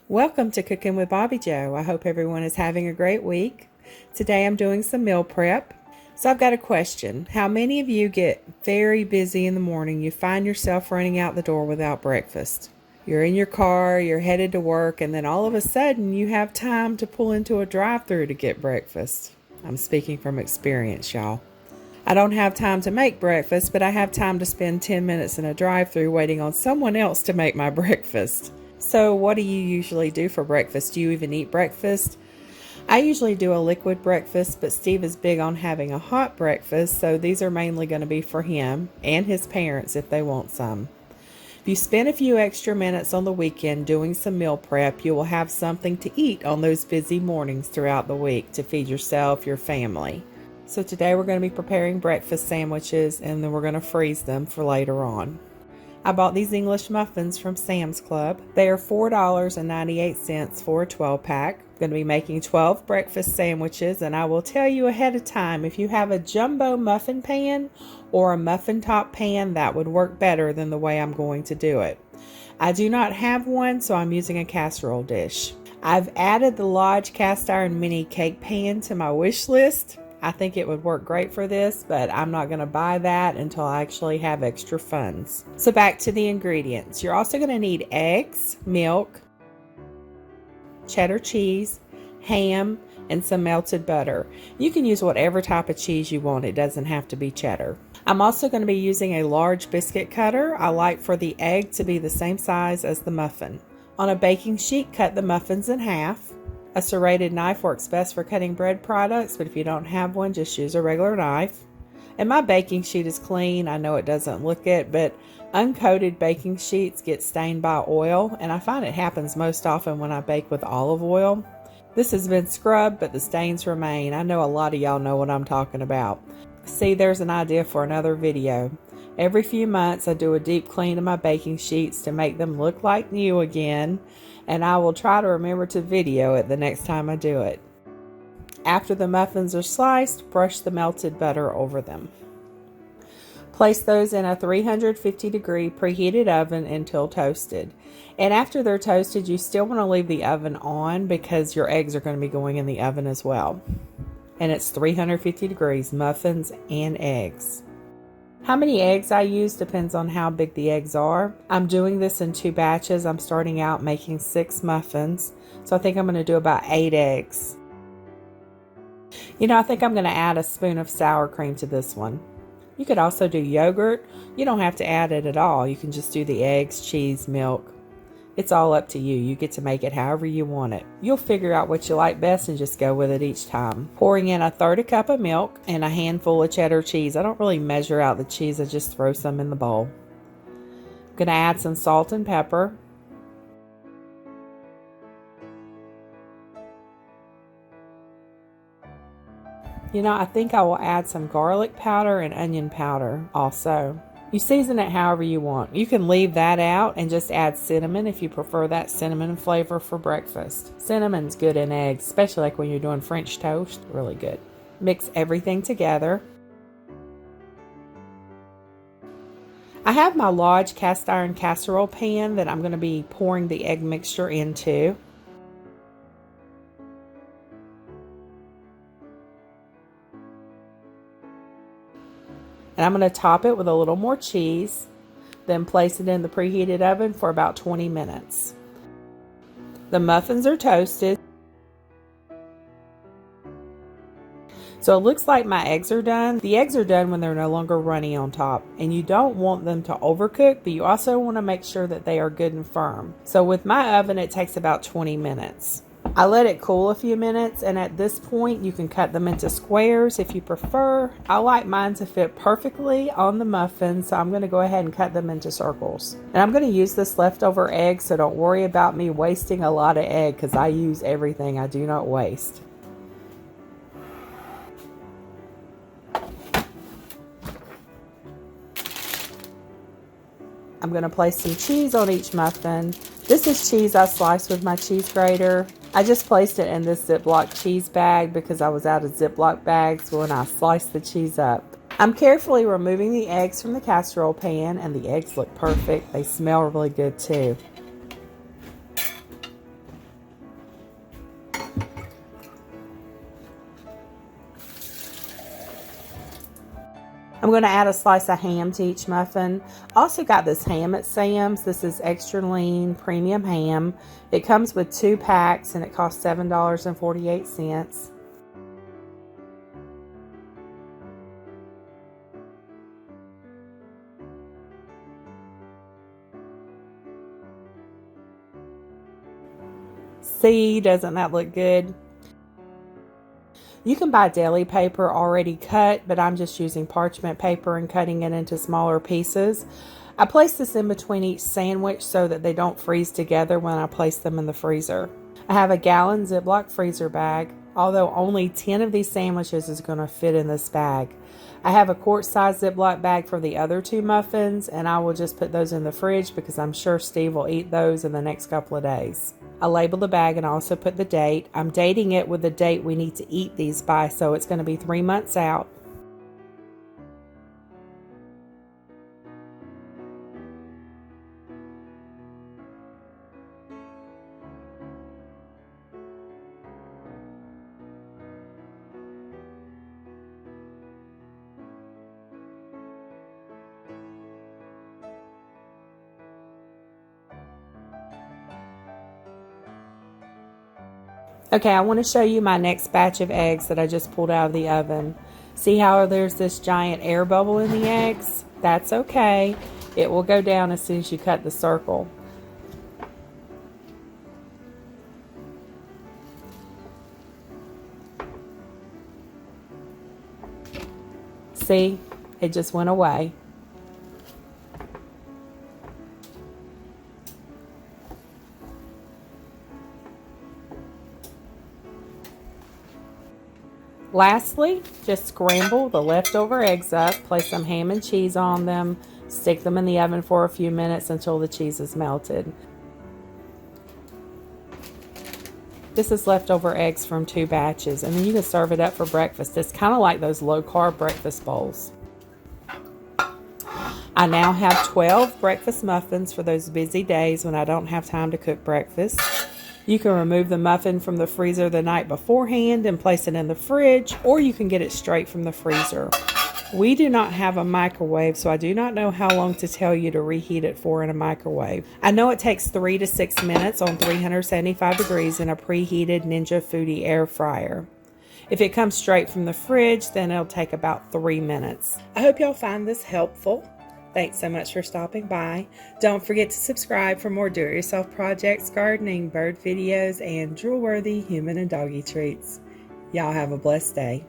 Welcome to Cooking with Bobby Joe. I hope everyone is having a great week. Today I'm doing some meal prep. So I've got a question. How many of you get very busy in the morning? You find yourself running out the door without breakfast. You're in your car, you're headed to work, and then all of a sudden you have time to pull into a drive-thru to get breakfast. I'm speaking from experience, y'all. I don't have time to make breakfast, but I have time to spend 10 minutes in a drive-thru waiting on someone else to make my breakfast. So what do you usually do for breakfast? Do you even eat breakfast? I usually do a liquid breakfast, but Steve is big on having a hot breakfast, so these are mainly going to be for him and his parents if they want some. If you spend a few extra minutes on the weekend doing some meal prep, you will have something to eat on those busy mornings throughout the week to feed yourself, your family. So today we're going to be preparing breakfast sandwiches, and then we're going to freeze them for later on. I bought these English muffins from Sam's Club. They are $4.98 for a 12-pack. I'm going to be making 12 breakfast sandwiches, and I will tell you ahead of time, if you have a jumbo muffin pan or a muffin top pan, that would work better than the way I'm going to do it. I do not have one, so I'm using a casserole dish. I've added the Lodge cast iron mini cake pan to my wish list. I think it would work great for this, but I'm not going to buy that until I actually have extra funds. So back to the ingredients. You're also going to need eggs, milk, cheddar cheese, ham, and some melted butter. You can use whatever type of cheese you want. It doesn't have to be cheddar. I'm also going to be using a large biscuit cutter. I like for the egg to be the same size as the muffin. On a baking sheet, cut the muffins in half. A serrated knife works best for cutting bread products, but if you don't have one, just use a regular knife. And my baking sheet is clean. I know it doesn't look it, but uncoated baking sheets get stained by oil, and I find it happens most often when I bake with olive oil. This has been scrubbed, but the stains remain. I know a lot of y'all know what I'm talking about. See, there's an idea for another video. Every few months, I do a deep clean of my baking sheets to make them look like new again, and I will try to remember to video it the next time I do it. After the muffins are sliced, brush the melted butter over them. Place those in a 350-degree preheated oven until toasted. And after they're toasted, you still want to leave the oven on because your eggs are going to be going in the oven as well. And it's 350 degrees, muffins and eggs. How many eggs I use depends on how big the eggs are. I'm doing this in 2 batches. I'm starting out making 6 muffins. So I think I'm going to do about 8 eggs. I think I'm going to add a spoon of sour cream to this one. You could also do yogurt. You don't have to add it at all. You can just do the eggs, cheese, milk. It's all up to you. You get to make it however you want it. You'll figure out what you like best and just go with it each time. Pouring in 1/3 cup of milk and a handful of cheddar cheese. I don't really measure out the cheese. I just throw some in the bowl. I'm going to add some salt and pepper. I think I will add some garlic powder and onion powder also. You season it however you want. You can leave that out and just add cinnamon if you prefer that cinnamon flavor for breakfast. Cinnamon's good in eggs, especially like when you're doing French toast. Really good. Mix everything together. I have my Lodge cast iron casserole pan that I'm going to be pouring the egg mixture into. And I'm going to top it with a little more cheese, then place it in the preheated oven for about 20 minutes. The muffins are toasted. So it looks like my eggs are done. The eggs are done when they're no longer runny on top. And you don't want them to overcook, but you also want to make sure that they are good and firm. So with my oven, it takes about 20 minutes. I let it cool a few minutes, and at this point you can cut them into squares if you prefer. I like mine to fit perfectly on the muffin, so I'm going to go ahead and cut them into circles. And I'm going to use this leftover egg, so don't worry about me wasting a lot of egg because I use everything. I do not waste. I'm going to place some cheese on each muffin. This is cheese I sliced with my cheese grater. I just placed it in this Ziploc cheese bag because I was out of Ziploc bags when I sliced the cheese up. I'm carefully removing the eggs from the casserole pan, and the eggs look perfect. They smell really good too. I'm going to add a slice of ham to each muffin. Also got this ham at Sam's. This is extra lean premium ham. It comes with 2 packs and it costs $7.48. See, doesn't that look good? You can buy deli paper already cut, but I'm just using parchment paper and cutting it into smaller pieces. I place this in between each sandwich so that they don't freeze together when I place them in the freezer. I have a gallon Ziploc freezer bag, although only 10 of these sandwiches is going to fit in this bag. I have a quart-size Ziploc bag for the other 2 muffins, and I will just put those in the fridge because I'm sure Steve will eat those in the next couple of days. I label the bag and I also put the date. I'm dating it with the date we need to eat these by, so it's going to be 3 months out. Okay, I want to show you my next batch of eggs that I just pulled out of the oven. See how there's this giant air bubble in the eggs? That's okay. It will go down as soon as you cut the circle. See, it just went away. Lastly, just scramble the leftover eggs up, place some ham and cheese on them, stick them in the oven for a few minutes until the cheese is melted. This is leftover eggs from 2 batches, and then you can serve it up for breakfast. It's kind of like those low-carb breakfast bowls. I now have 12 breakfast muffins for those busy days when I don't have time to cook breakfast. You can remove the muffin from the freezer the night beforehand and place it in the fridge, or you can get it straight from the freezer. We do not have a microwave, so I do not know how long to tell you to reheat it for in a microwave. I know it takes 3 to 6 minutes on 375 degrees in a preheated Ninja Foodie air fryer. If it comes straight from the fridge, then it'll take about 3 minutes. I hope y'all find this helpful. Thanks so much for stopping by. Don't forget to subscribe for more do-it-yourself projects, gardening, bird videos, and drool-worthy human and doggy treats. Y'all have a blessed day.